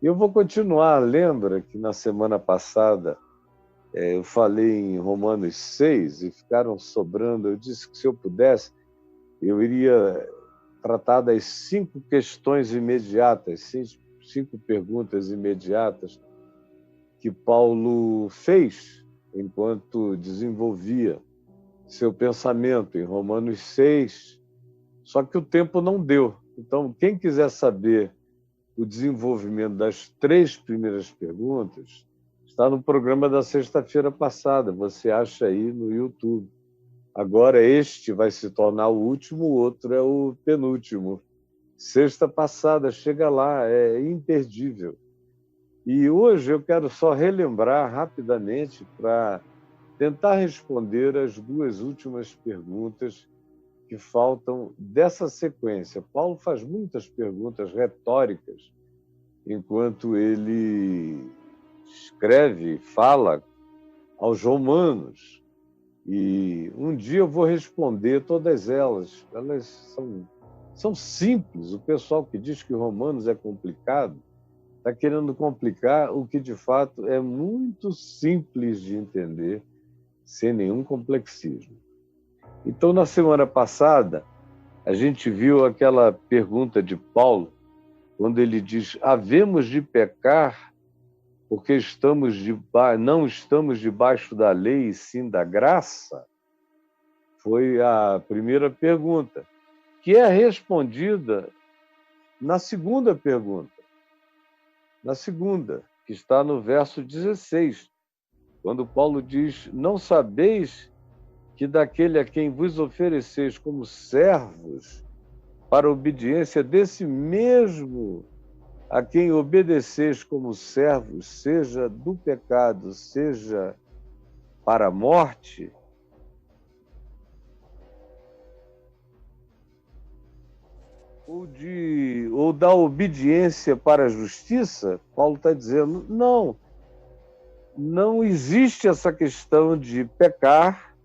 Eu vou continuar. Lembra que na semana passada eu falei em Romanos 6 e ficaram sobrando. Eu disse que se eu pudesse, eu iria tratar das 5 questões imediatas, 5 perguntas imediatas que Paulo fez enquanto desenvolvia seu pensamento em Romanos 6, só que o tempo não deu. Então, quem quiser saber o desenvolvimento das 3 primeiras perguntas, está no programa da sexta-feira passada, você acha aí no YouTube. Agora este vai se tornar o último, o outro é o penúltimo. Sexta passada, chega lá, é imperdível. E hoje eu quero só relembrar rapidamente para tentar responder as 2 últimas perguntas que faltam dessa sequência. Paulo faz muitas perguntas retóricas enquanto ele escreve, fala aos romanos. E um dia eu vou responder todas elas. Elas são simples. O pessoal que diz que Romanos é complicado está querendo complicar o que de fato é muito simples de entender, sem nenhum complexismo. Então, na semana passada, a gente viu aquela pergunta de Paulo, quando ele diz: havemos de pecar porque não estamos debaixo da lei e sim da graça? Foi a primeira pergunta, que é respondida na segunda pergunta. Na segunda, que está no verso 16, quando Paulo diz: não sabeis que daquele a quem vos ofereceis como servos para a obediência, desse mesmo a quem obedeceis como servos, seja do pecado, seja para a morte? Ou da obediência para a justiça? Paulo está dizendo, não existe essa questão de pecar,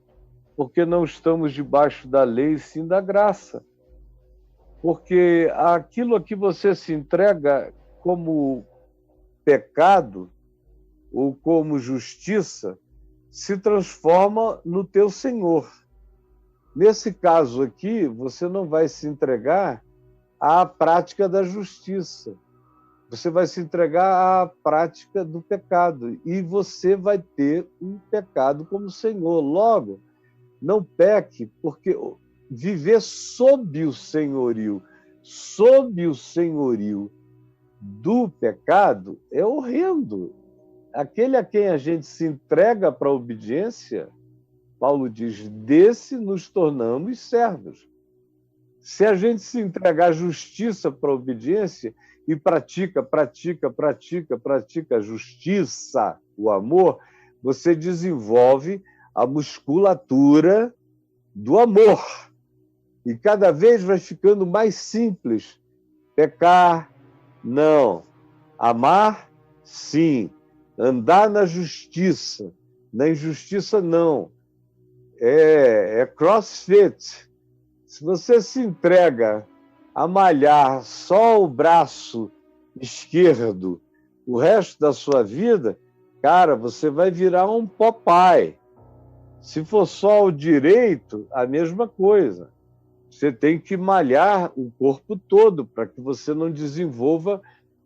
porque não estamos debaixo da lei, sim da graça. Porque aquilo a que você se entrega como pecado ou como justiça se transforma no teu Senhor. Nesse caso aqui, você não vai se entregar à prática da justiça. Você vai se entregar à prática do pecado. E você vai ter um pecado como Senhor. Logo, não peque, porque viver sob o senhorio do pecado é horrendo. Aquele a quem a gente se entrega para a obediência, Paulo diz, desse nos tornamos servos. Se a gente se entregar à justiça para a obediência e pratica a justiça, o amor, você desenvolve a musculatura do amor. E cada vez vai ficando mais simples. Pecar, não. Amar, sim. Andar na justiça. Na injustiça, não. É crossfit. Se você se entrega a malhar só o braço esquerdo o resto da sua vida, cara, você vai virar um Popeye. Se for só o direito, a mesma coisa. Você tem que malhar o corpo todo para que você não desenvolva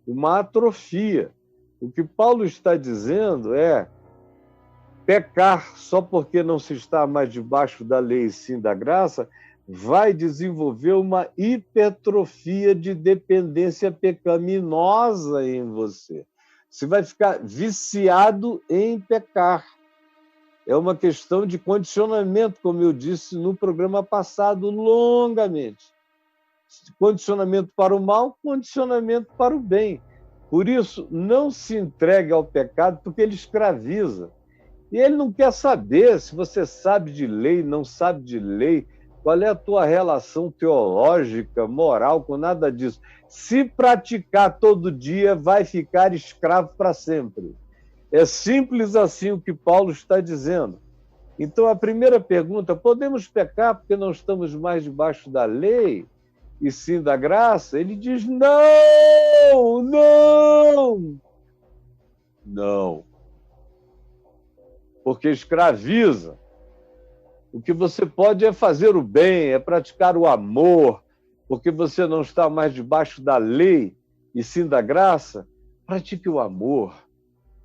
uma atrofia. O que Paulo está dizendo é pecar só porque não se está mais debaixo da lei e sim da graça vai desenvolver uma hipertrofia de dependência pecaminosa em você. Você vai ficar viciado em pecar. É uma questão de condicionamento, como eu disse no programa passado, longamente. Condicionamento para o mal, condicionamento para o bem. Por isso, não se entregue ao pecado, porque ele escraviza. E ele não quer saber se você sabe de lei, não sabe de lei, qual é a tua relação teológica, moral, com nada disso. Se praticar todo dia, vai ficar escravo para sempre. É simples assim o que Paulo está dizendo. Então, a primeira pergunta, podemos pecar porque não estamos mais debaixo da lei e sim da graça? Ele diz, não, Não, não. Porque escraviza. O que você pode é fazer o bem, é praticar o amor, porque você não está mais debaixo da lei, e sim da graça. Pratique o amor.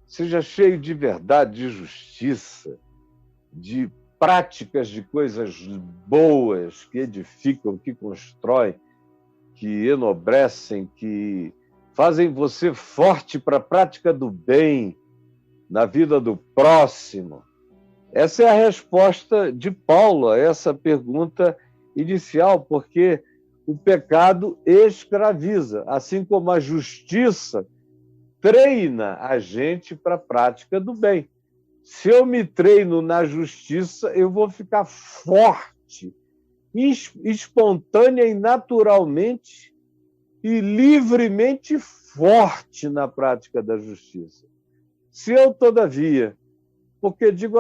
Seja cheio de verdade, de justiça, de práticas de coisas boas, que edificam, que constroem, que enobrecem, que fazem você forte para a prática do bem na vida do próximo. Essa é a resposta de Paulo a essa pergunta inicial, porque o pecado escraviza, assim como a justiça treina a gente para a prática do bem. Se eu me treino na justiça, eu vou ficar forte, espontânea e naturalmente e livremente forte na prática da justiça. Se eu, todavia, porque digo,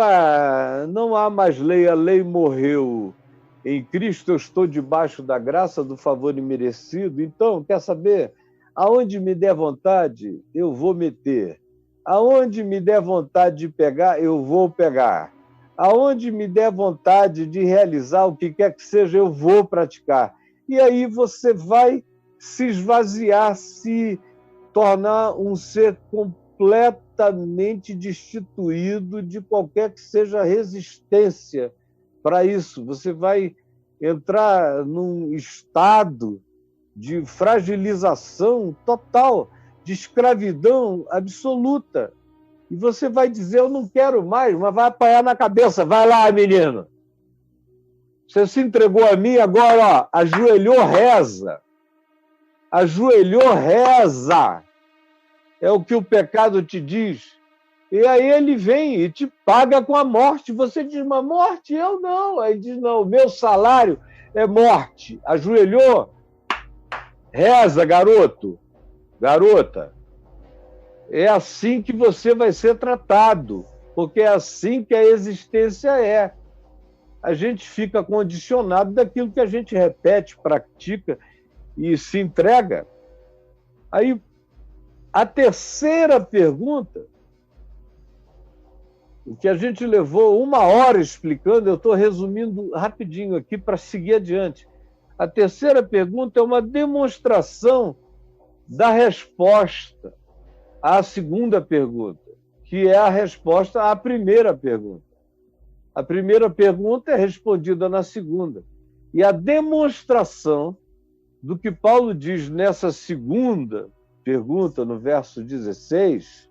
não há mais lei, a lei morreu, em Cristo eu estou debaixo da graça, do favor imerecido, então, quer saber? Aonde me der vontade, eu vou meter. Aonde me der vontade de pegar, eu vou pegar. Aonde me der vontade de realizar o que quer que seja, eu vou praticar. E aí você vai se esvaziar, se tornar um ser completamente destituído de qualquer que seja a resistência para isso. Você vai entrar num estado de fragilização total, de escravidão absoluta. E você vai dizer, eu não quero mais, mas vai apanhar na cabeça. Vai lá, menino. Você se entregou a mim, agora, ó, ajoelhou, reza. Ajoelhou, reza. É o que o pecado te diz. E aí ele vem e te paga com a morte. Você diz, mas morte? Eu não. Aí diz, não, o meu salário é morte. Ajoelhou, reza, garoto, garota. É assim que você vai ser tratado, porque é assim que a existência é. A gente fica condicionado daquilo que a gente repete, pratica e se entrega. Aí, a terceira pergunta, o que a gente levou 1 hora explicando, eu estou resumindo rapidinho aqui para seguir adiante. A terceira pergunta é uma demonstração da resposta à segunda pergunta, que é a resposta à primeira pergunta. A primeira pergunta é respondida na segunda. E a demonstração do que Paulo diz nessa segunda pergunta, no verso 16,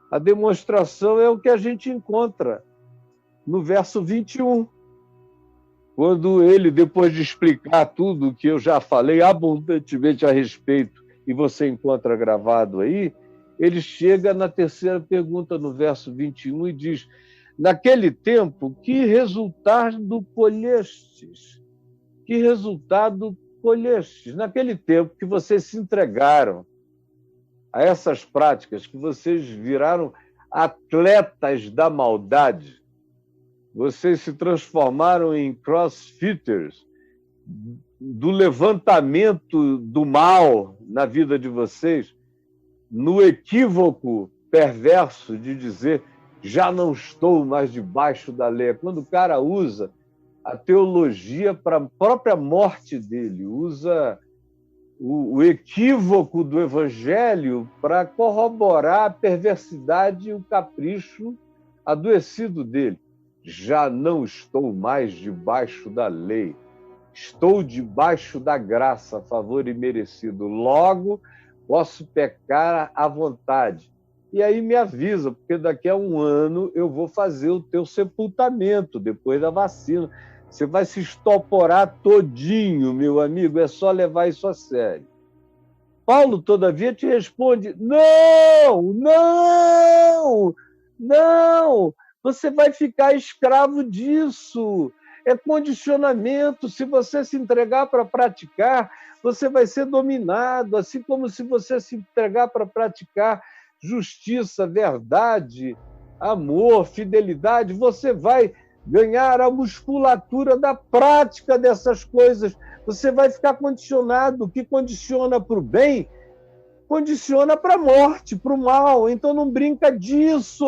a demonstração é o que a gente encontra no verso 21. Quando ele, depois de explicar tudo o que eu já falei abundantemente a respeito, e você encontra gravado aí, ele chega na terceira pergunta, no verso 21, e diz, naquele tempo, que resultado colhestes? Que resultado colhestes? Naquele tempo que vocês se entregaram a essas práticas, que vocês viraram atletas da maldade, vocês se transformaram em crossfitters do levantamento do mal na vida de vocês, no equívoco perverso de dizer já não estou mais debaixo da lei. Quando o cara usa a teologia para a própria morte dele, usa o equívoco do evangelho para corroborar a perversidade e o capricho adoecido dele. Já não estou mais debaixo da lei, estou debaixo da graça, a favor imerecido. Logo, posso pecar à vontade. E aí me avisa, porque daqui a 1 ano eu vou fazer o teu sepultamento, depois da vacina. Você vai se estoporar todinho, meu amigo, é só levar isso a sério. Paulo, todavia, te responde, não, não, não, você vai ficar escravo disso. É condicionamento. Se você se entregar para praticar, você vai ser dominado, assim como se você se entregar para praticar justiça, verdade, amor, fidelidade, você vai ganhar a musculatura da prática dessas coisas. Você vai ficar condicionado. O que condiciona para o bem condiciona para a morte, para o mal. Então não brinca disso.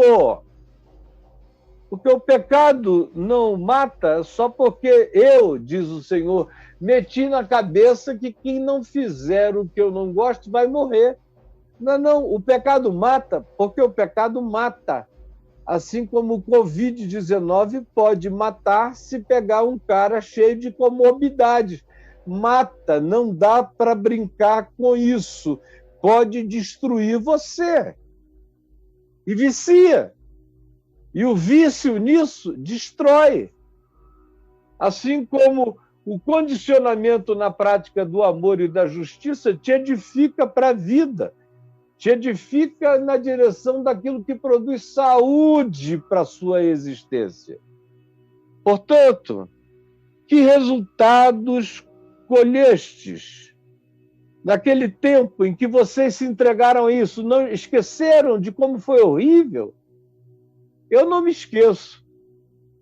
Porque o pecado não mata só porque eu, diz o Senhor, meti na cabeça que quem não fizer o que eu não gosto vai morrer. Não, não, o pecado mata porque o pecado mata. Assim como o Covid-19 pode matar se pegar um cara cheio de comorbidades. Mata, não dá para brincar com isso. Pode destruir você. E vicia. E o vício nisso destrói. Assim como o condicionamento na prática do amor e da justiça te edifica para a vida, te edifica na direção daquilo que produz saúde para a sua existência. Portanto, que resultados colhestes naquele tempo em que vocês se entregaram a isso? Não esqueceram de como foi horrível? Eu não me esqueço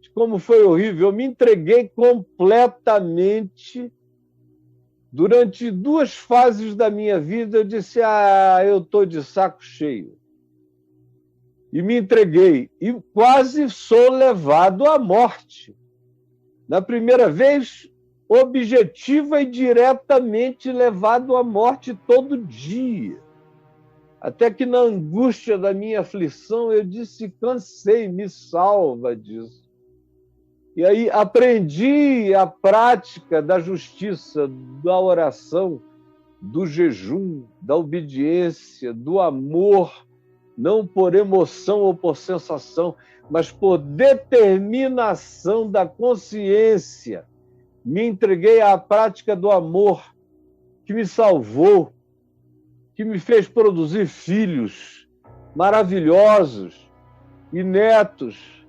de como foi horrível. Eu me entreguei completamente. Durante 2 fases da minha vida, eu disse, eu estou de saco cheio. E me entreguei. E quase sou levado à morte. Na primeira vez, objetiva e diretamente levado à morte todo dia. Até que na angústia da minha aflição, eu disse, cansei, me salva disso. E aí aprendi a prática da justiça, da oração, do jejum, da obediência, do amor, não por emoção ou por sensação, mas por determinação da consciência. Me entreguei à prática do amor, que me salvou, que me fez produzir filhos maravilhosos e netos.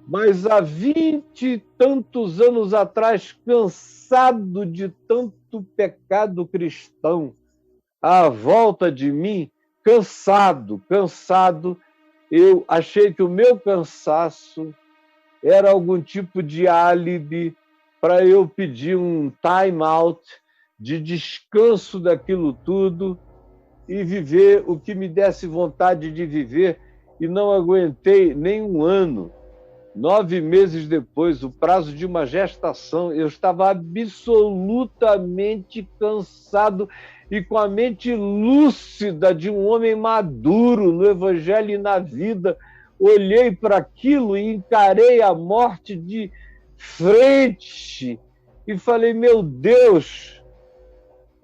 Mas há 20 e tantos anos atrás, cansado de tanto pecado cristão à volta de mim, cansado, eu achei que o meu cansaço era algum tipo de álibi para eu pedir um time out, de descanso daquilo tudo e viver o que me desse vontade de viver, e não aguentei nem um ano. 9 meses depois, o prazo de uma gestação, eu estava absolutamente cansado e com a mente lúcida de um homem maduro no Evangelho e na vida. Olhei para aquilo e encarei a morte de frente e falei, meu Deus,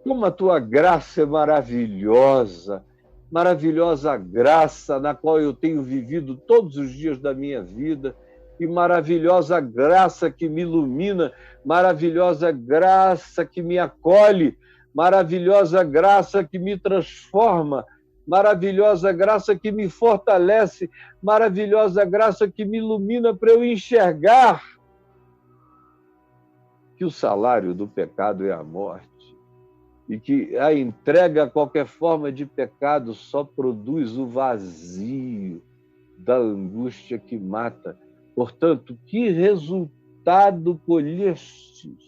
como a tua graça é maravilhosa, maravilhosa graça na qual eu tenho vivido todos os dias da minha vida, e maravilhosa graça que me ilumina, maravilhosa graça que me acolhe, maravilhosa graça que me transforma, maravilhosa graça que me fortalece, maravilhosa graça que me ilumina para eu enxergar que o salário do pecado é a morte e que a entrega a qualquer forma de pecado só produz o vazio da angústia que mata. Portanto, que resultado colhestes?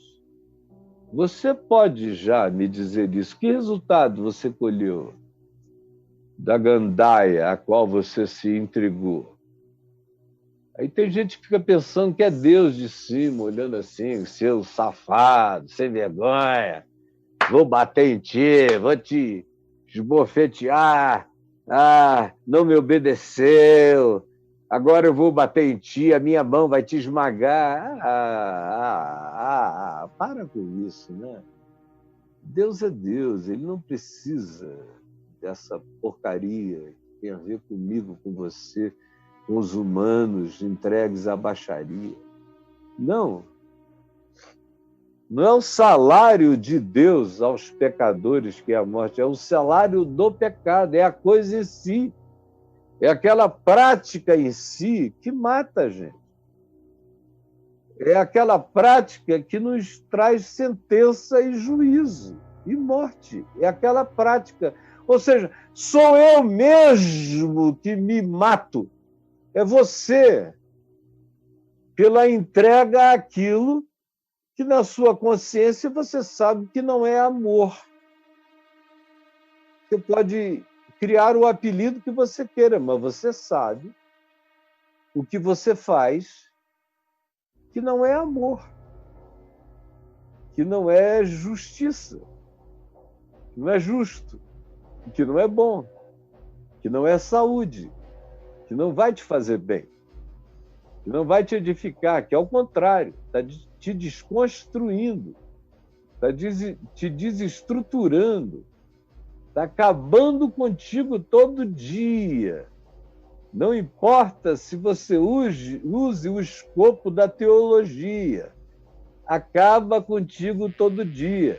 Você pode já me dizer isso? Que resultado você colheu da gandaia a qual você se entregou? Aí tem gente que fica pensando que é Deus de cima, olhando assim, seu safado, sem vergonha, vou bater em ti, vou te esbofetear, não me obedeceu, agora eu vou bater em ti, a minha mão vai te esmagar. Para com isso, né? Deus é Deus, ele não precisa dessa porcaria que tem a ver comigo, com você, com os humanos entregues à baixaria. Não. Não é o salário de Deus aos pecadores que é a morte, é o salário do pecado, é a coisa em si. É aquela prática em si que mata a gente. É aquela prática que nos traz sentença e juízo e morte. É aquela prática. Ou seja, sou eu mesmo que me mato. É você, pela entrega àquilo que na sua consciência você sabe que não é amor. Você pode criar o apelido que você queira, mas você sabe o que você faz que não é amor, que não é justiça, que não é justo, que não é bom, que não é saúde, que não vai te fazer bem, que não vai te edificar, que ao contrário, está te desconstruindo, está te desestruturando, está acabando contigo todo dia. Não importa se você use o escopo da teologia, acaba contigo todo dia.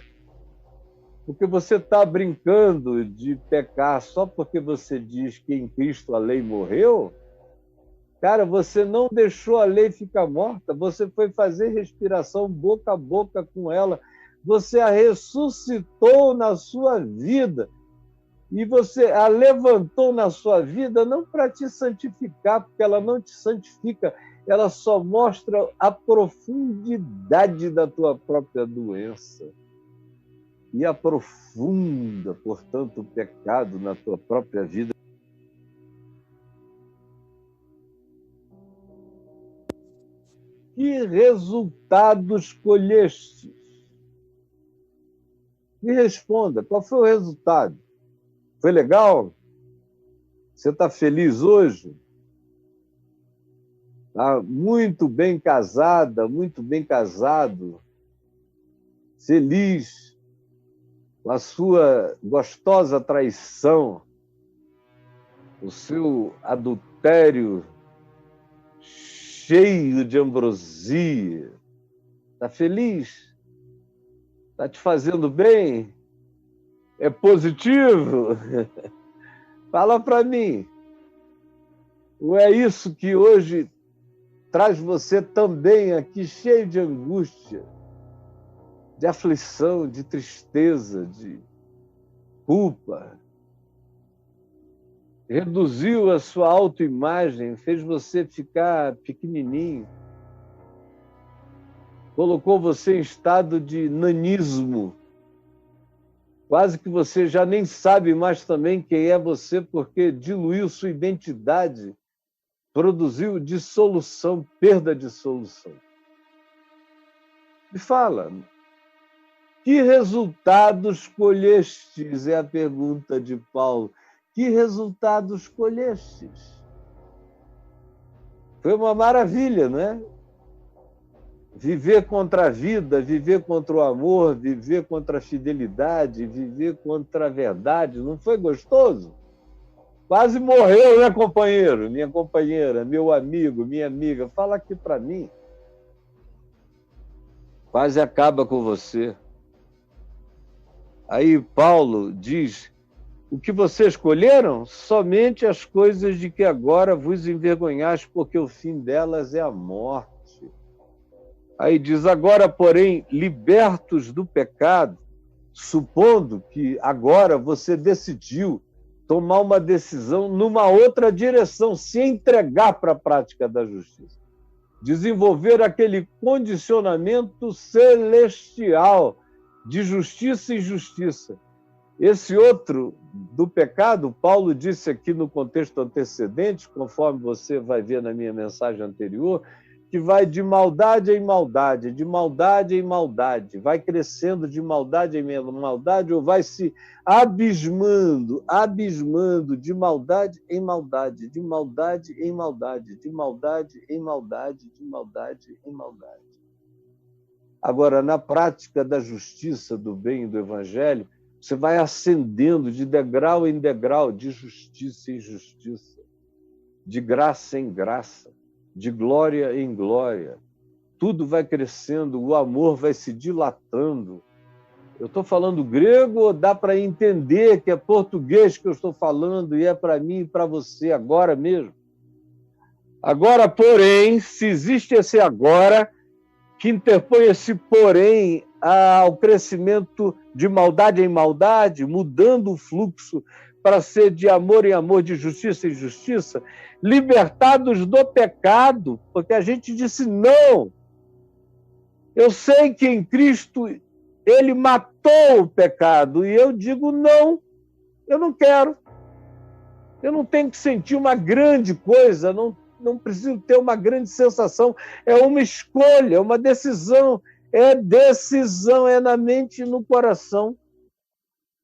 Porque você está brincando de pecar só porque você diz que em Cristo a lei morreu? Cara, você não deixou a lei ficar morta, você foi fazer respiração boca a boca com ela, você a ressuscitou na sua vida. E você a levantou na sua vida não para te santificar, porque ela não te santifica, ela só mostra a profundidade da tua própria doença. E aprofunda, portanto, o pecado na tua própria vida. Que resultados colhestes? Me responda, qual foi o resultado? Foi legal? Você está feliz hoje? Está muito bem casada, muito bem casado, feliz com a sua gostosa traição, o seu adultério cheio de ambrosia. Está feliz? Está te fazendo bem? É positivo? Fala para mim. Ou é isso que hoje traz você também aqui cheio de angústia, de aflição, de tristeza, de culpa? Reduziu a sua autoimagem, fez você ficar pequenininho, colocou você em estado de nanismo. Quase que você já nem sabe mais também quem é você, porque diluiu sua identidade, produziu dissolução, perda de solução. Me fala, que resultados colhestes? É a pergunta de Paulo. Que resultados colhestes? Foi uma maravilha, não é? Viver contra a vida, viver contra o amor, viver contra a fidelidade, viver contra a verdade, não foi gostoso? Quase morreu, né, companheiro? Minha companheira, meu amigo, minha amiga, fala aqui para mim. Quase acaba com você. Aí Paulo diz: o que vocês escolheram? Somente as coisas de que agora vos envergonhais, porque o fim delas é a morte. Aí diz: agora, porém, libertos do pecado, supondo que agora você decidiu tomar uma decisão numa outra direção, se entregar para a prática da justiça, desenvolver aquele condicionamento celestial de justiça e justiça. Esse outro do pecado, Paulo disse aqui no contexto antecedente, conforme você vai ver na minha mensagem anterior, que vai de maldade em maldade, de maldade em maldade, vai crescendo de maldade em maldade, ou vai se abismando de maldade em maldade, de maldade em maldade, de maldade em maldade, de maldade em maldade. Agora, na prática da justiça, do bem e do evangelho, você vai ascendendo de degrau em degrau, de justiça em justiça, de graça em graça, de glória em glória. Tudo vai crescendo, o amor vai se dilatando. Eu estou falando grego ou dá para entender que é português que eu estou falando e é para mim e para você agora mesmo? Agora, porém, se existe esse agora, que interpõe esse porém ao crescimento de maldade em maldade, mudando o fluxo para ser de amor em amor, de justiça em justiça, libertados do pecado, porque a gente disse não. Eu sei que em Cristo ele matou o pecado, e eu digo não. Eu não quero. Eu não tenho que sentir uma grande coisa, não preciso ter uma grande sensação. É uma escolha, é uma decisão. É decisão, é na mente e no coração.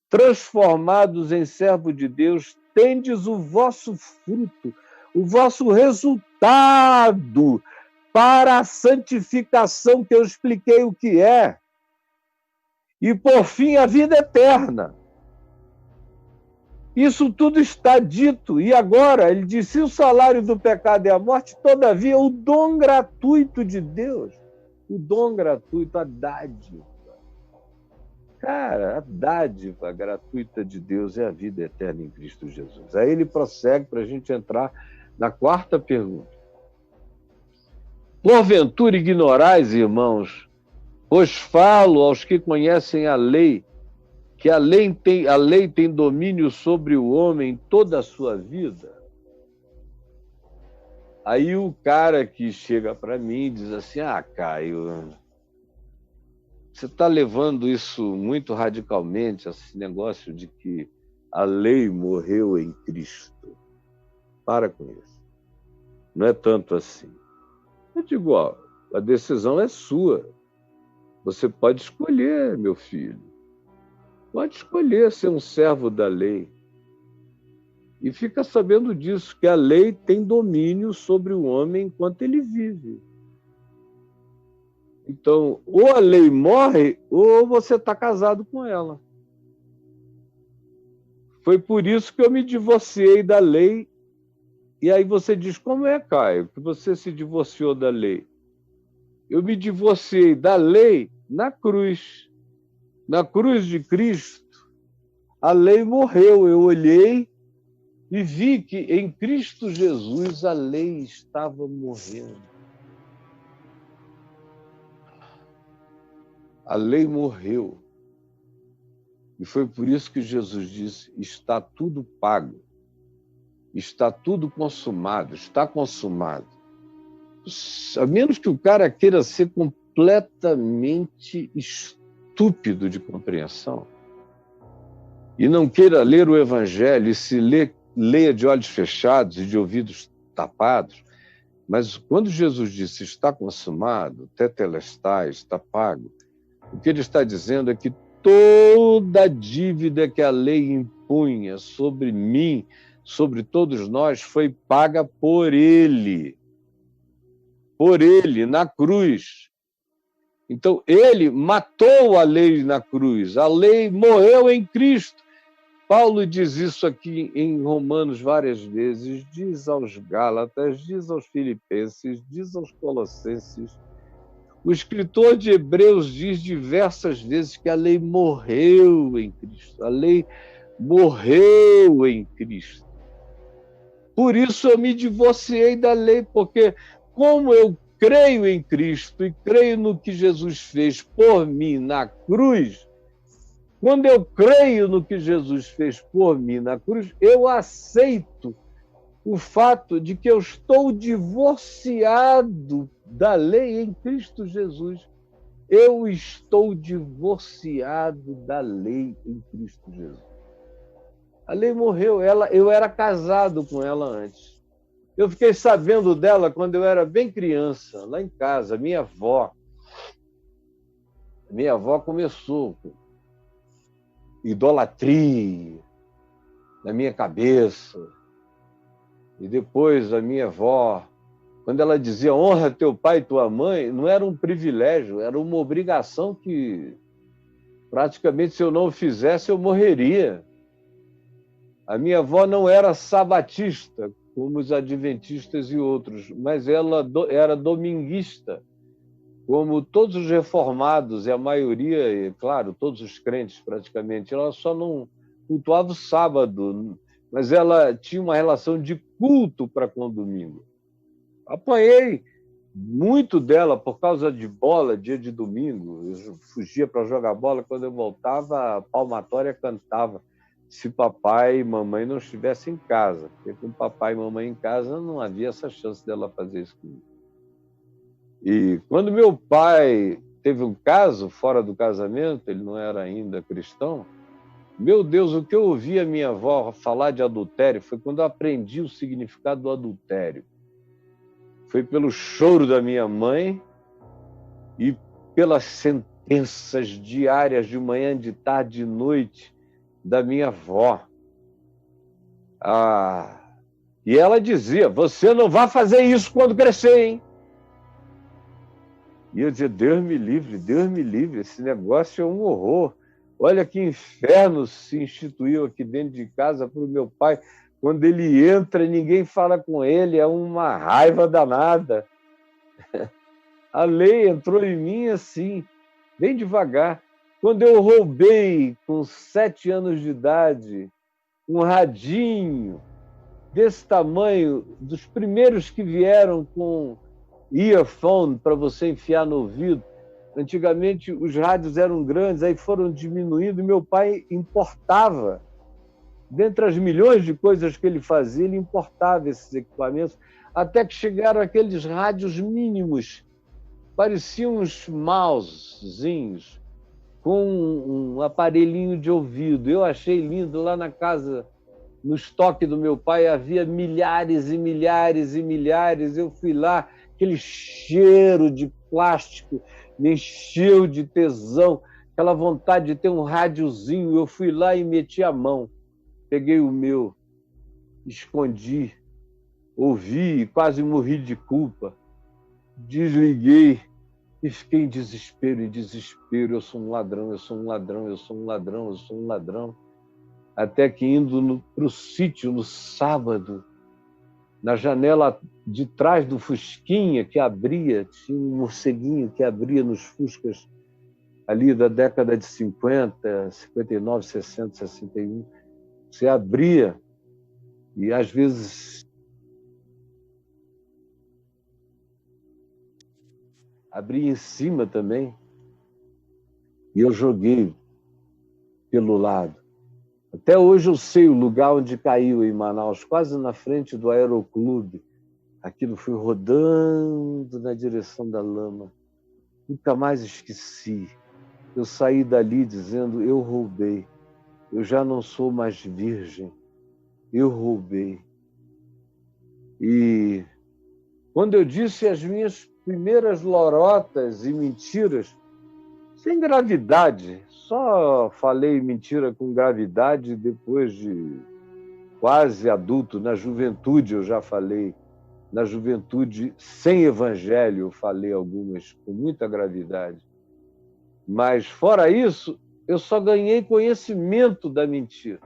Transformados em servo de Deus, tendes o vosso fruto, o vosso resultado para a santificação, que eu expliquei o que é. E, por fim, a vida eterna. Isso tudo está dito. E agora, ele disse, se o salário do pecado é a morte, todavia, o dom gratuito de Deus, o dom gratuito, a dádiva. Cara, a dádiva gratuita de Deus é a vida eterna em Cristo Jesus. Aí ele prossegue para a gente entrar na quarta pergunta. Porventura ignorais, irmãos, pois falo aos que conhecem a lei, que a lei tem domínio sobre o homem toda a sua vida. Aí o cara que chega para mim e diz assim, Caio, você está levando isso muito radicalmente, esse negócio de que a lei morreu em Cristo. Para com isso. Não é tanto assim. Eu digo, a decisão é sua. Você pode escolher, meu filho. Pode escolher ser um servo da lei. E fica sabendo disso, que a lei tem domínio sobre o homem enquanto ele vive. Então, ou a lei morre, ou você está casado com ela. Foi por isso que eu me divorciei da lei. E aí você diz, como é, Caio, que você se divorciou da lei? Eu me divorciei da lei na cruz. Na cruz de Cristo, a lei morreu. Eu olhei e vi que em Cristo Jesus a lei estava morrendo. A lei morreu. E foi por isso que Jesus disse, está tudo pago. Está tudo consumado, está consumado. A menos que o cara queira ser completamente estúpido de compreensão e não queira ler o Evangelho e se leia de olhos fechados e de ouvidos tapados, mas quando Jesus disse está consumado, tetelestai, está pago, o que ele está dizendo é que toda a dívida que a lei impunha sobre mim, sobre todos nós, foi paga por ele. Por ele, na cruz. Então, ele matou a lei na cruz. A lei morreu em Cristo. Paulo diz isso aqui em Romanos várias vezes, diz aos Gálatas, diz aos Filipenses, diz aos Colossenses. O escritor de Hebreus diz diversas vezes que a lei morreu em Cristo. A lei morreu em Cristo. Por isso eu me divorciei da lei, porque como eu creio em Cristo e creio no que Jesus fez por mim na cruz, quando eu creio no que Jesus fez por mim na cruz, eu aceito o fato de que eu estou divorciado da lei em Cristo Jesus. Eu estou divorciado da lei em Cristo Jesus. A lei morreu, eu era casado com ela antes. Eu fiquei sabendo dela quando eu era bem criança, lá em casa, minha avó. Minha avó começou com idolatria na minha cabeça. E depois a minha avó, quando ela dizia honra teu pai e tua mãe, não era um privilégio, era uma obrigação que praticamente se eu não o fizesse eu morreria. A minha avó não era sabatista, como os adventistas e outros, mas ela era dominguista, como todos os reformados, e a maioria, e, claro, todos os crentes praticamente. Ela só não cultuava o sábado, mas ela tinha uma relação de culto para com o domingo. Apanhei muito dela por causa de bola, dia de domingo. Eu fugia para jogar bola, quando eu voltava, a palmatória cantava se papai e mamãe não estivessem em casa, porque com papai e mamãe em casa não havia essa chance dela fazer isso comigo. E quando meu pai teve um caso fora do casamento, ele não era ainda cristão, Meu Deus, o que eu ouvi a minha avó falar de adultério foi quando eu aprendi o significado do adultério. Foi pelo choro da minha mãe e pelas sentenças diárias de manhã, de tarde, de noite da minha avó. E ela dizia, você não vai fazer isso quando crescer, hein? E eu dizia, Deus me livre, esse negócio é um horror. Olha que inferno se instituiu aqui dentro de casa para o meu pai. Quando ele entra, ninguém fala com ele, é uma raiva danada. A lei entrou em mim assim, bem devagar. Quando eu roubei, com 7 anos de idade, um radinho desse tamanho, dos primeiros que vieram com earphone para você enfiar no ouvido. Antigamente os rádios eram grandes, aí foram diminuindo, e meu pai importava. Dentre as milhões de coisas que ele fazia, ele importava esses equipamentos, até que chegaram aqueles rádios mínimos, pareciam uns mousezinhos, com um aparelhinho de ouvido. Eu achei lindo. Lá na casa, no estoque do meu pai, havia milhares e milhares e milhares. Eu fui lá, aquele cheiro de plástico me encheu de tesão, aquela vontade de ter um rádiozinho. Eu fui lá e meti a mão, peguei o meu, escondi, ouvi e quase morri de culpa. Desliguei e fiquei em desespero, em desespero. Eu sou um ladrão, eu sou um ladrão, eu sou um ladrão, eu sou um ladrão. Até que indo para o sítio no sábado, na janela de trás do Fusquinha que abria, tinha um morceguinho que abria nos Fuscas ali da década de 50, 59, 60, 61. Você abria e às vezes abria em cima também, e eu joguei pelo lado. Até hoje eu sei o lugar onde caiu em Manaus, quase na frente do Aeroclube. Aquilo foi rodando na direção da lama. Nunca mais esqueci. Eu saí dali dizendo, eu roubei. Eu já não sou mais virgem. Eu roubei. E quando eu disse as minhas primeiras lorotas e mentiras, sem gravidade, só falei mentira com gravidade depois de quase adulto. Na juventude eu já falei, na juventude sem evangelho eu falei algumas com muita gravidade. Mas fora isso, eu só ganhei conhecimento da mentira.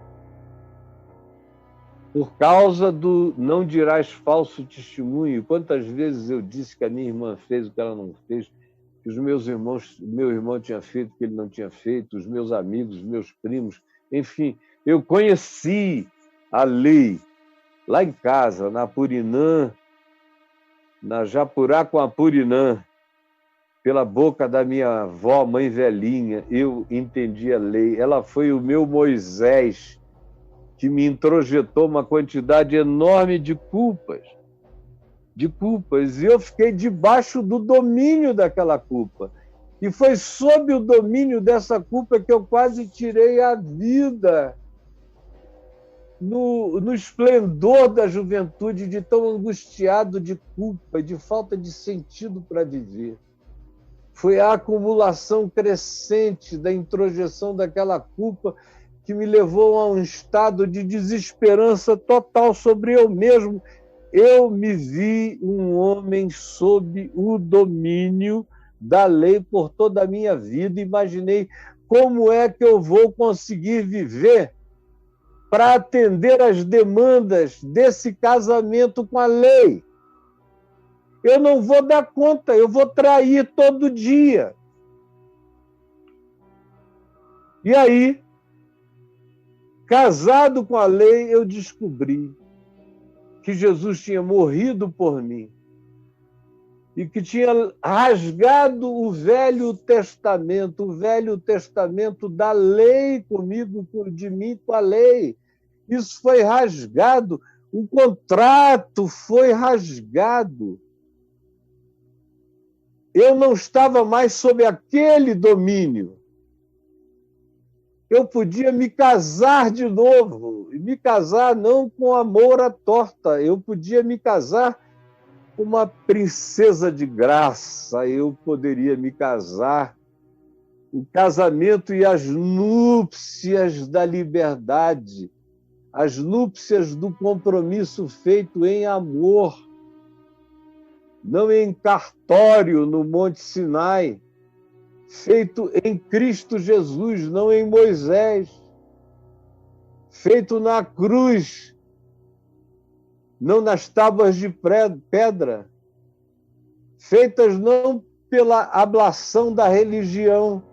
Por causa do não dirás falso testemunho. Quantas vezes eu disse que a minha irmã fez o que ela não fez, que os meus irmãos, meu irmão tinha feito o que ele não tinha feito, os meus amigos, os meus primos, enfim, eu conheci a lei lá em casa, na Apurinã, na Japurá com Apurinã, pela boca da minha avó, mãe velhinha, eu entendi a lei. Ela foi o meu Moisés, que me introjetou uma quantidade enorme de culpas, e eu fiquei debaixo do domínio daquela culpa. E foi sob o domínio dessa culpa que eu quase tirei a vida, no esplendor da juventude, de tão angustiado de culpa e de falta de sentido para viver. Foi a acumulação crescente da introjeção daquela culpa que me levou a um estado de desesperança total sobre eu mesmo. Eu me vi um homem sob o domínio da lei por toda a minha vida. Imaginei como é que eu vou conseguir viver para atender às demandas desse casamento com a lei. Eu não vou dar conta, eu vou trair todo dia. E aí, casado com a lei, eu descobri que Jesus tinha morrido por mim e que tinha rasgado o Velho Testamento da lei comigo, de mim com a lei. Isso foi rasgado, o contrato foi rasgado. Eu não estava mais sob aquele domínio. eu podia me casar de novo, e me casar não com amor à torta, eu podia me casar com uma princesa de graça, eu poderia me casar, o casamento e as núpcias da liberdade, as núpcias do compromisso feito em amor, não em cartório no Monte Sinai, feito em Cristo Jesus, não em Moisés, feito na cruz, não nas tábuas de pedra, feitas não pela ablação da religião,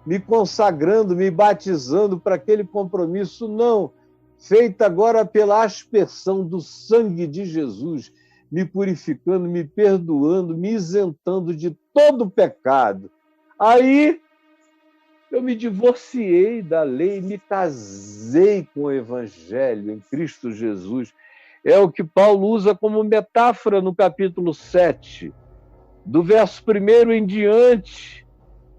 me consagrando, me batizando para aquele compromisso, não, feita agora pela aspersão do sangue de Jesus, me purificando, me perdoando, me isentando de todo pecado. Aí eu me divorciei da lei, me casei com o Evangelho em Cristo Jesus. É o que Paulo usa como metáfora no capítulo 7, do verso 1 em diante,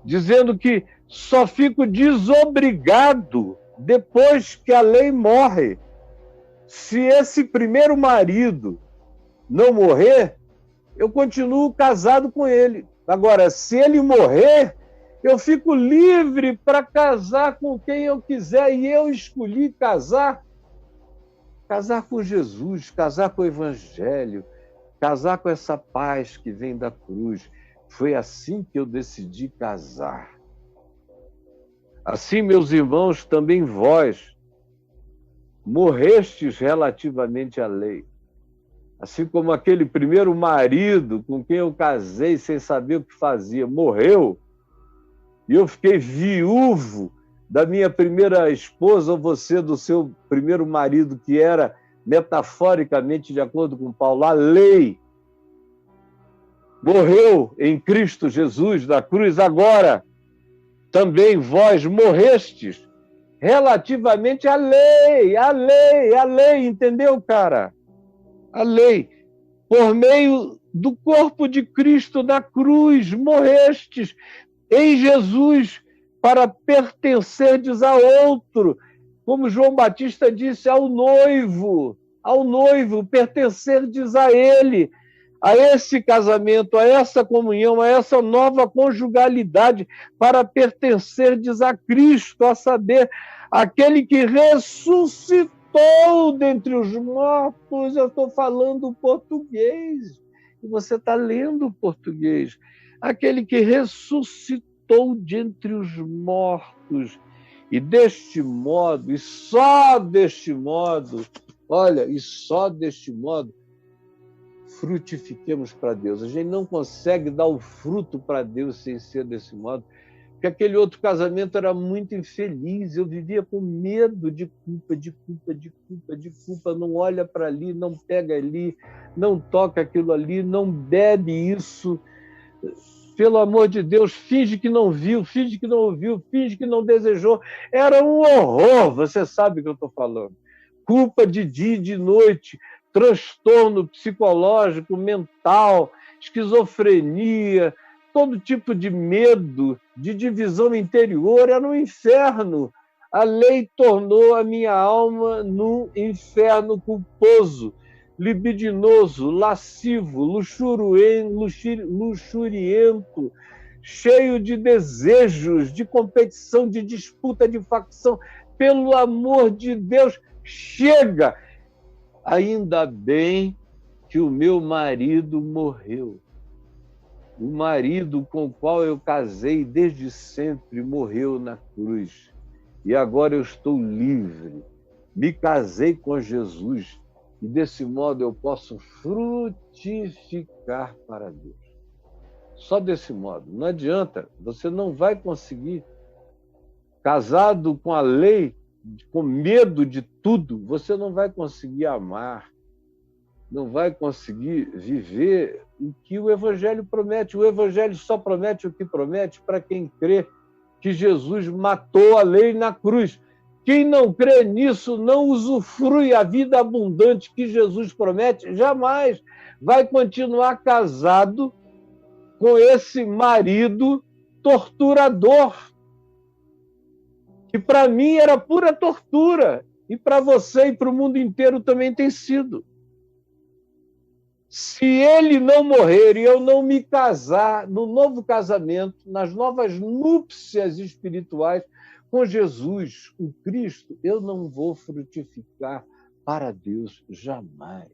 dizendo que só fico desobrigado depois que a lei morre. Se esse primeiro marido não morrer, eu continuo casado com ele. Agora, se ele morrer, eu fico livre para casar com quem eu quiser. E eu escolhi casar com Jesus, casar com o Evangelho, casar com essa paz que vem da cruz. Foi assim que eu decidi casar. Assim, meus irmãos, também vós morrestes relativamente à lei. Assim como aquele primeiro marido com quem eu casei sem saber o que fazia, morreu, e eu fiquei viúvo da minha primeira esposa, ou você do seu primeiro marido, que era, metaforicamente, de acordo com Paulo, a lei. Morreu em Cristo Jesus da cruz. Agora, também vós morrestes relativamente à lei, entendeu, cara? A lei, por meio do corpo de Cristo na cruz, morrestes em Jesus para pertencerdes a outro, como João Batista disse, ao noivo, pertencerdes a ele, a esse casamento, a essa comunhão, a essa nova conjugalidade, para pertencerdes a Cristo, a saber, aquele que ressuscitou dentre os mortos. Eu estou falando português, e você está lendo português. Aquele que ressuscitou dentre os mortos, e deste modo, e só deste modo, frutifiquemos para Deus. A gente não consegue dar o fruto para Deus sem ser desse modo, porque aquele outro casamento era muito infeliz, eu vivia com medo de culpa, não olha para ali, não pega ali, não toca aquilo ali, não bebe isso, pelo amor de Deus, finge que não viu, finge que não ouviu, finge que não desejou, era um horror, você sabe o que eu estou falando, culpa de dia e de noite, transtorno psicológico, mental, esquizofrenia, todo tipo de medo, de divisão interior, era um inferno. A lei tornou a minha alma num inferno culposo, libidinoso, lascivo, luxuriento, cheio de desejos, de competição, de disputa, de facção. Pelo amor de Deus, chega! Ainda bem que o meu marido morreu. O marido com o qual eu casei desde sempre morreu na cruz. E agora eu estou livre. Me casei com Jesus. E desse modo eu posso frutificar para Deus. Só desse modo. Não adianta. Você não vai conseguir. Casado com a lei, com medo de tudo, você não vai conseguir amar. Não vai conseguir viver o que o Evangelho promete. O Evangelho só promete o que promete para quem crê que Jesus matou a lei na cruz. Quem não crê nisso não usufrui a vida abundante que Jesus promete, jamais vai continuar casado com esse marido torturador, que para mim era pura tortura, e para você e para o mundo inteiro também tem sido. Se ele não morrer e eu não me casar no novo casamento, nas novas núpcias espirituais com Jesus, com Cristo, eu não vou frutificar para Deus jamais.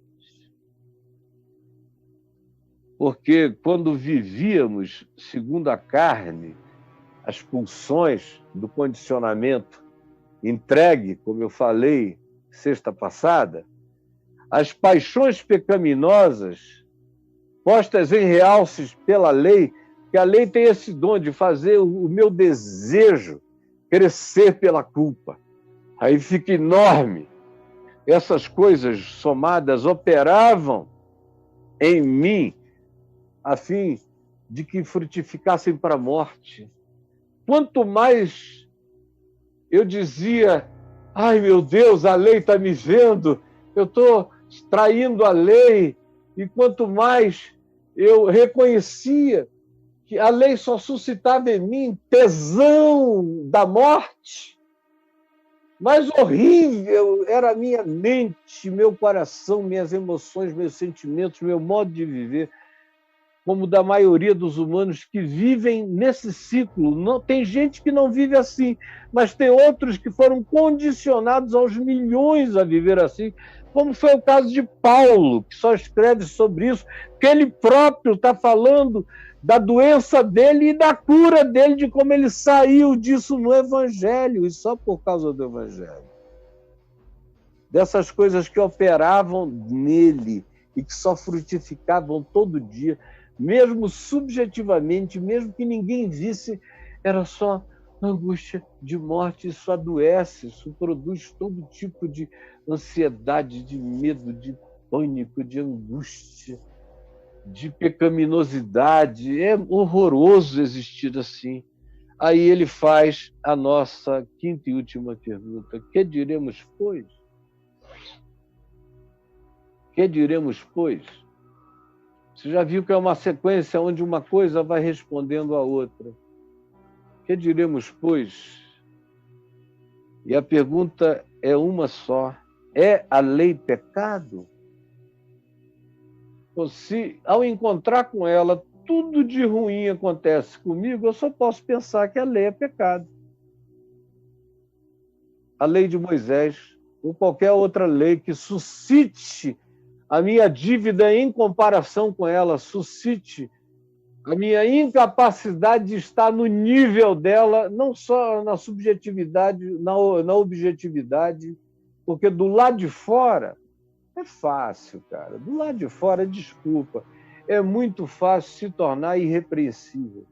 Porque quando vivíamos segundo a carne, as pulsões do condicionamento entregue, como eu falei sexta passada, as paixões pecaminosas postas em realces pela lei, que a lei tem esse dom de fazer o meu desejo crescer pela culpa. Aí fica enorme. Essas coisas somadas operavam em mim a fim de que frutificassem para a morte. Quanto mais eu dizia, ai meu Deus, a lei está me vendo, eu estou traindo a lei, e quanto mais eu reconhecia que a lei só suscitava em mim tesão da morte, mais horrível era a minha mente, meu coração, minhas emoções, meus sentimentos, meu modo de viver, como da maioria dos humanos que vivem nesse ciclo. Não, tem gente que não vive assim, mas tem outros que foram condicionados aos milhões a viver assim, como foi o caso de Paulo, que só escreve sobre isso, que ele próprio está falando da doença dele e da cura dele, de como ele saiu disso no Evangelho, e só por causa do Evangelho. Dessas coisas que operavam nele e que só frutificavam todo dia, mesmo subjetivamente, mesmo que ninguém visse, era só angústia de morte. Isso adoece, isso produz todo tipo de ansiedade, de medo, de pânico, de angústia, de pecaminosidade. É horroroso existir assim. Aí ele faz a nossa quinta e última pergunta: que diremos, pois? Que diremos, pois? Você já viu que é uma sequência onde uma coisa vai respondendo à outra. Que diremos, pois? E a pergunta é uma só: é a lei pecado? Ou se, ao encontrar com ela, tudo de ruim acontece comigo, eu só posso pensar que a lei é pecado. A lei de Moisés, ou qualquer outra lei que suscite a minha dívida em comparação com ela, suscite a minha incapacidade de estar no nível dela, não só na subjetividade, na objetividade, porque do lado de fora é fácil, cara. Do lado de fora, desculpa, é muito fácil se tornar irrepreensível.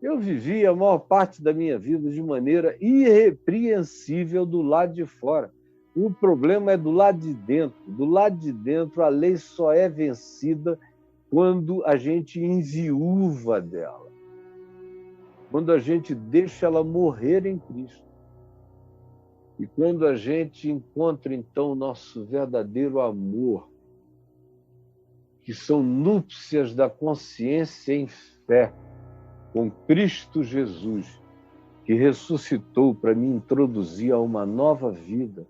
Eu vivi a maior parte da minha vida de maneira irrepreensível do lado de fora. O problema é do lado de dentro. Do lado de dentro, a lei só é vencida quando a gente enviúva dela. Quando a gente deixa ela morrer em Cristo. E quando a gente encontra, então, o nosso verdadeiro amor, que são núpcias da consciência em fé, com Cristo Jesus, que ressuscitou para me introduzir a uma nova vida,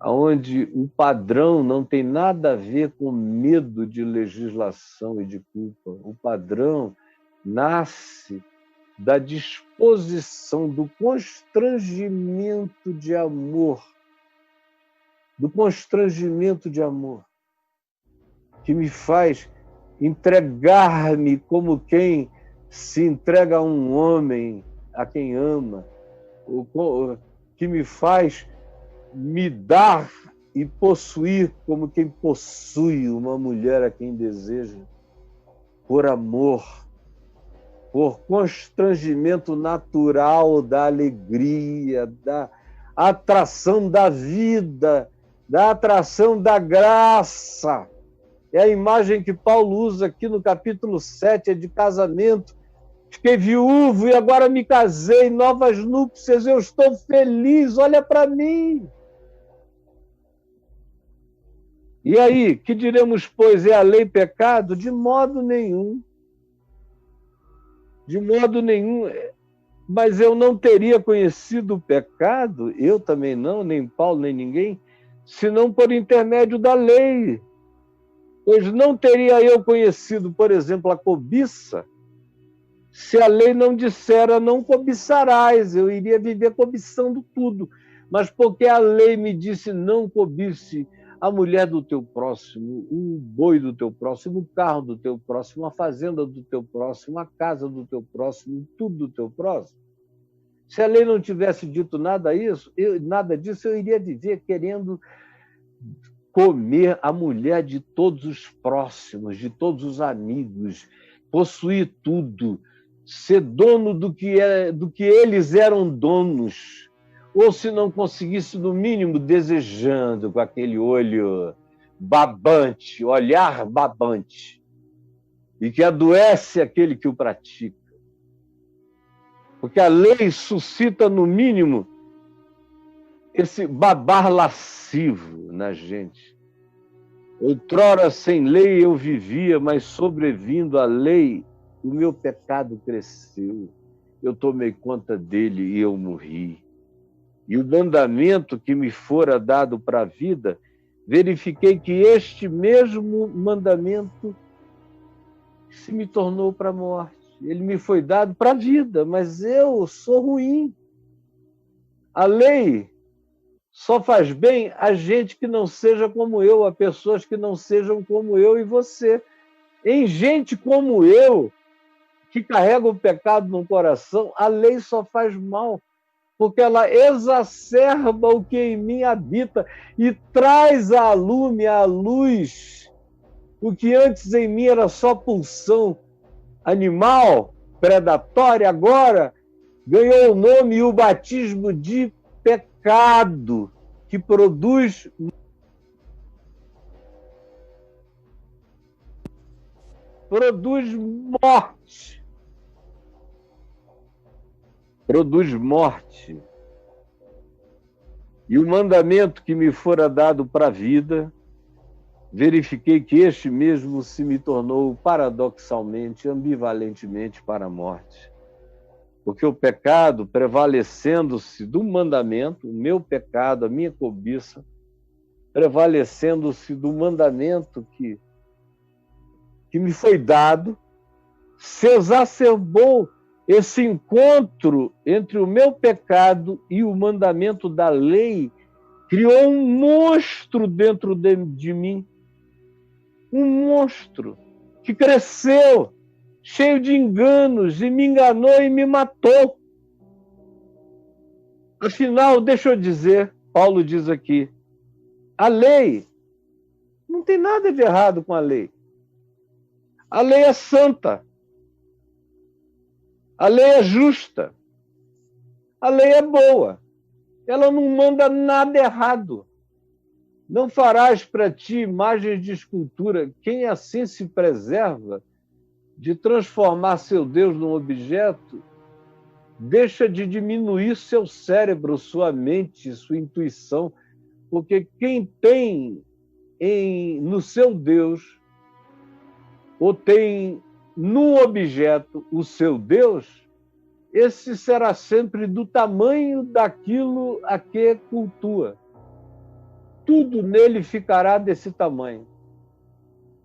onde o padrão não tem nada a ver com medo de legislação e de culpa. O padrão nasce da disposição, do constrangimento de amor, que me faz entregar-me como quem se entrega a um homem a quem ama, que me faz me dar e possuir como quem possui uma mulher a quem deseja, por amor, por constrangimento natural da alegria, da atração da vida, da atração da graça. É a imagem que Paulo usa aqui no capítulo 7, é de casamento. Fiquei viúvo e agora me casei, novas núpcias, eu estou feliz, olha para mim. E aí, que diremos, pois, é a lei pecado? De modo nenhum. De modo nenhum. Mas eu não teria conhecido o pecado, eu também não, nem Paulo, nem ninguém, senão por intermédio da lei. Pois não teria eu conhecido, por exemplo, a cobiça, se a lei não dissera não cobiçarás, eu iria viver cobiçando tudo. Mas porque a lei me disse não cobice a mulher do teu próximo, o boi do teu próximo, o carro do teu próximo, a fazenda do teu próximo, a casa do teu próximo, tudo do teu próximo. Se a lei não tivesse dito nada disso, eu iria viver querendo comer a mulher de todos os próximos, de todos os amigos, possuir tudo, ser dono do que eles eram donos, ou se não conseguisse, no mínimo, desejando com aquele olho babante, olhar babante, e que adoece aquele que o pratica. Porque a lei suscita, no mínimo, esse babar lascivo na gente. Outrora, sem lei eu vivia, mas sobrevindo à lei, o meu pecado cresceu. Eu tomei conta dele e eu morri. E o mandamento que me fora dado para a vida, verifiquei que este mesmo mandamento se me tornou para a morte. Ele me foi dado para a vida, mas eu sou ruim. A lei só faz bem a gente que não seja como eu, a pessoas que não sejam como eu e você. Em gente como eu, que carrega o pecado no coração, a lei só faz mal, porque ela exacerba o que em mim habita e traz à lume, à luz, o que antes em mim era só pulsão animal, predatória, agora ganhou o nome e o batismo de pecado, que produz morte. Produz morte. E o mandamento que me fora dado para a vida, verifiquei que este mesmo se me tornou paradoxalmente, ambivalentemente para a morte. Porque o pecado, prevalecendo-se do mandamento, o meu pecado, a minha cobiça, prevalecendo-se do mandamento que me foi dado, se exacerbou esse encontro entre o meu pecado e o mandamento da lei, criou um monstro dentro de mim, um monstro que cresceu, cheio de enganos, e me enganou e me matou. Afinal, deixa eu dizer, Paulo diz aqui, a lei, não tem nada de errado com a lei. A lei é santa. A lei é justa. A lei é boa. Ela não manda nada errado. Não farás para ti imagens de escultura. Quem assim se preserva de transformar seu Deus num objeto, deixa de diminuir seu cérebro, sua mente, sua intuição, porque quem tem no seu Deus, ou tem num objeto o seu Deus, esse será sempre do tamanho daquilo a que cultua. Tudo nele ficará desse tamanho.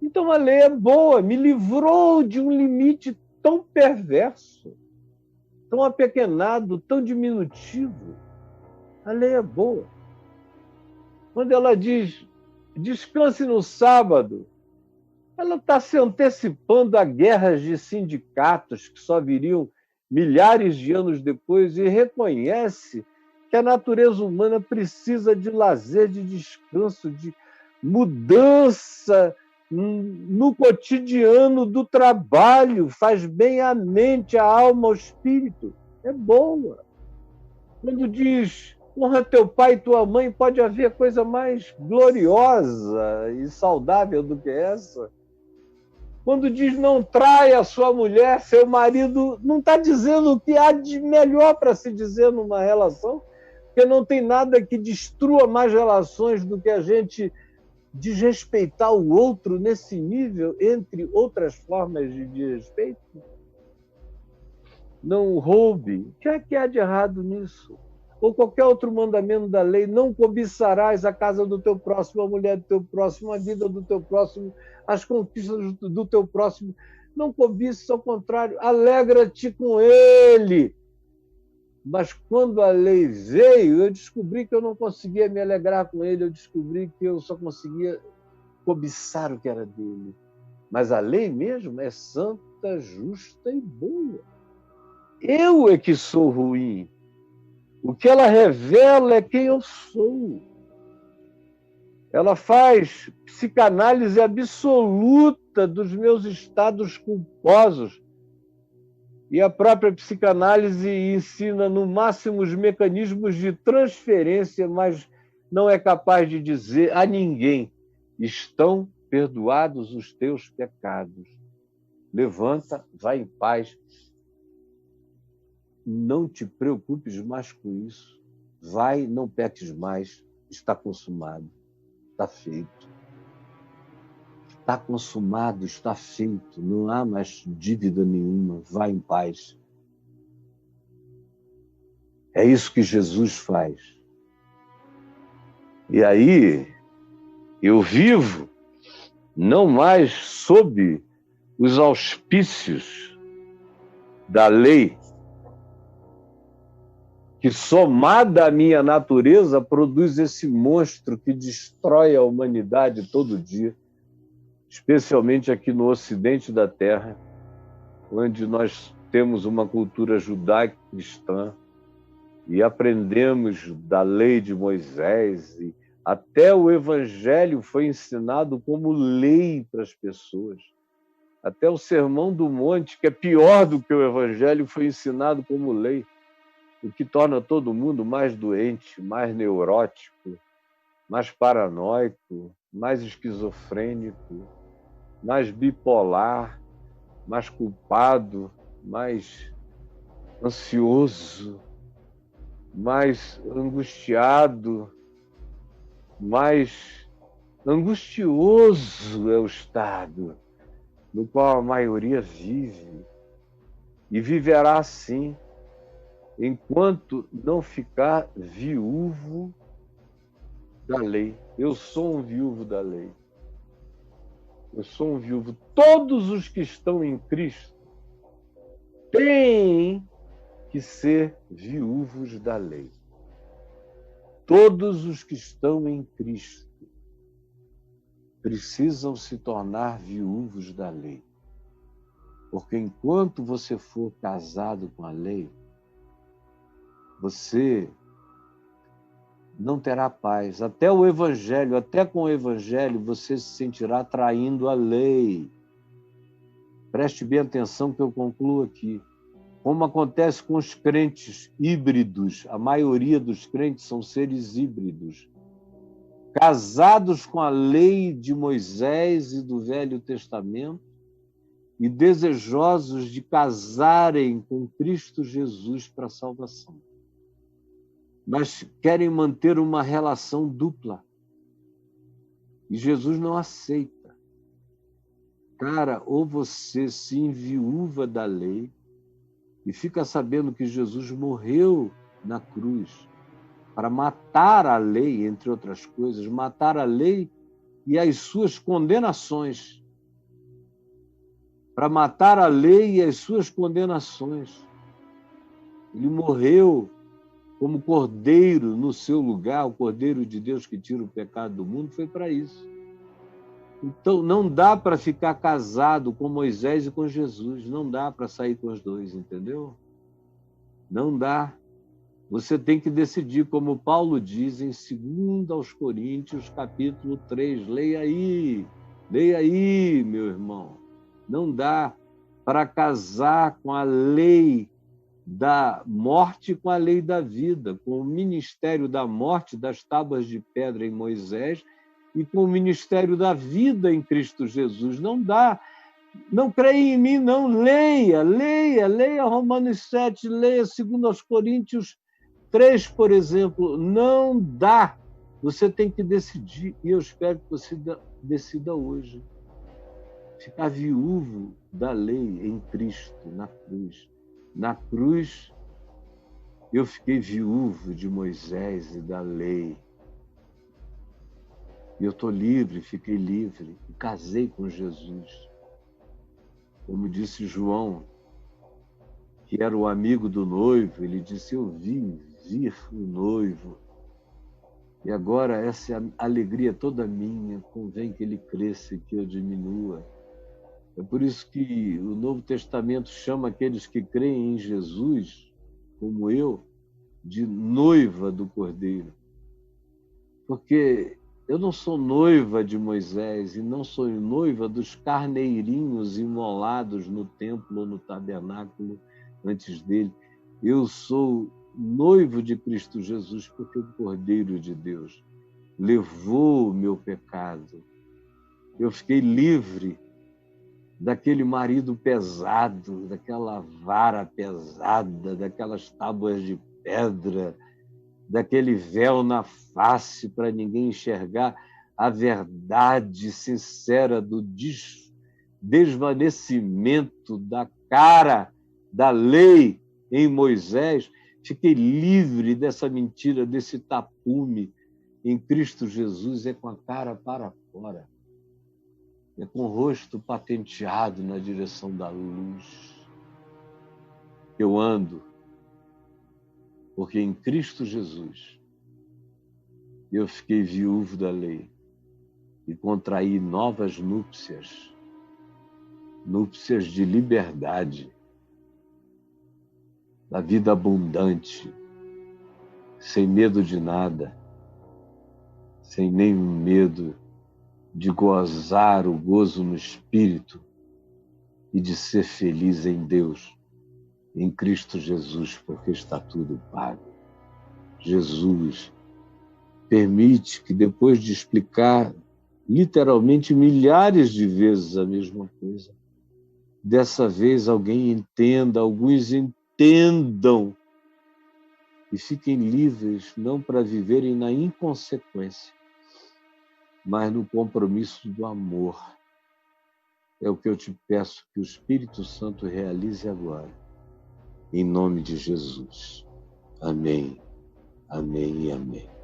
Então a lei é boa, me livrou de um limite tão perverso, tão apequenado, tão diminutivo. A lei é boa. Quando ela diz, descanse no sábado, ela está se antecipando a guerras de sindicatos que só viriam milhares de anos depois e reconhece que a natureza humana precisa de lazer, de descanso, de mudança no cotidiano do trabalho, faz bem à mente, à alma, ao espírito. É boa. Quando diz honra teu pai e tua mãe, pode haver coisa mais gloriosa e saudável do que essa? Quando diz não traia a sua mulher, seu marido, não está dizendo o que há de melhor para se dizer numa relação, porque não tem nada que destrua mais relações do que a gente desrespeitar o outro nesse nível, entre outras formas de desrespeito. não roube. O que há de errado nisso? Ou qualquer outro mandamento da lei, não cobiçarás a casa do teu próximo, a mulher do teu próximo, a vida do teu próximo, as conquistas do teu próximo. Não cobices, ao contrário, alegra-te com ele. Mas quando a lei veio, eu descobri que eu não conseguia me alegrar com ele, eu descobri que eu só conseguia cobiçar o que era dele. Mas a lei mesmo é santa, justa e boa. Eu é que sou ruim. O que ela revela é quem eu sou. Ela faz psicanálise absoluta dos meus estados culposos. E a própria psicanálise ensina no máximo os mecanismos de transferência, mas não é capaz de dizer a ninguém: estão perdoados os teus pecados. Levanta, vai em paz. Não te preocupes mais com isso. Vai, não peques mais. Está consumado. Está feito. Está consumado, está feito. Não há mais dívida nenhuma. Vai em paz. É isso que Jesus faz. E aí, eu vivo não mais sob os auspícios da lei, que somada à minha natureza produz esse monstro que destrói a humanidade todo dia, especialmente aqui no ocidente da Terra, onde nós temos uma cultura judaico-cristã e aprendemos da lei de Moisés, e até o Evangelho foi ensinado como lei para as pessoas. Até o Sermão do Monte, que é pior do que o Evangelho, foi ensinado como lei, o que torna todo mundo mais doente, mais neurótico, mais paranoico, mais esquizofrênico, mais bipolar, mais culpado, mais ansioso, mais angustiado, mais angustioso é o estado no qual a maioria vive e viverá assim enquanto não ficar viúvo da lei. Eu sou um viúvo da lei. Eu sou um viúvo. Todos os que estão em Cristo têm que ser viúvos da lei. Todos os que estão em Cristo precisam se tornar viúvos da lei. Porque enquanto você for casado com a lei, você não terá paz. Até o Evangelho, até com o Evangelho, você se sentirá traindo a lei. Preste bem atenção que eu concluo aqui. Como acontece com os crentes híbridos, a maioria dos crentes são seres híbridos, casados com a lei de Moisés e do Velho Testamento e desejosos de casarem com Cristo Jesus para a salvação. Mas querem manter uma relação dupla. E Jesus não aceita. Cara, ou você se enviúva da lei e fica sabendo que Jesus morreu na cruz para matar a lei, entre outras coisas, matar a lei e as suas condenações. Para matar a lei e as suas condenações. Ele morreu como cordeiro no seu lugar, o cordeiro de Deus que tira o pecado do mundo, foi para isso. Então, não dá para ficar casado com Moisés e com Jesus, não dá para sair com os dois, entendeu? Não dá. Você tem que decidir, como Paulo diz em 2 aos Coríntios, capítulo 3, leia aí, meu irmão. Não dá para casar com a lei da morte com a lei da vida, com o ministério da morte das tábuas de pedra em Moisés e com o ministério da vida em Cristo Jesus. Não dá. Não creia em mim, não. Leia Romanos 7, leia 2 Coríntios 3, por exemplo. Não dá. Você tem que decidir, e eu espero que você decida hoje. Ficar viúvo da lei em Cristo, na cruz. Na cruz, eu fiquei viúvo de Moisés e da lei. E eu estou livre, fiquei livre, e casei com Jesus. Como disse João, que era o amigo do noivo, ele disse: eu vi vir o noivo. E agora essa alegria toda minha, convém que ele cresça e que eu diminua. É por isso que o Novo Testamento chama aqueles que creem em Jesus, como eu, de noiva do Cordeiro. Porque eu não sou noiva de Moisés e não sou noiva dos carneirinhos imolados no templo ou no tabernáculo antes dele. Eu sou noivo de Cristo Jesus, porque o Cordeiro de Deus levou o meu pecado. Eu fiquei livre daquele marido pesado, daquela vara pesada, daquelas tábuas de pedra, daquele véu na face para ninguém enxergar a verdade sincera do desvanecimento da cara da lei em Moisés. Fiquei livre dessa mentira, desse tapume. Em Cristo Jesus é com a cara para fora. É com o rosto patenteado na direção da luz. Eu ando, porque em Cristo Jesus eu fiquei viúvo da lei e contraí novas núpcias, núpcias de liberdade, da vida abundante, sem medo de nada, sem nenhum medo de gozar o gozo no Espírito e de ser feliz em Deus, em Cristo Jesus, porque está tudo pago. Jesus permite que, depois de explicar literalmente milhares de vezes a mesma coisa, dessa vez alguém entenda, alguns entendam e fiquem livres, não para viverem na inconsequência, mas no compromisso do amor. É o que eu te peço que o Espírito Santo realize agora, em nome de Jesus. Amém, amém e amém.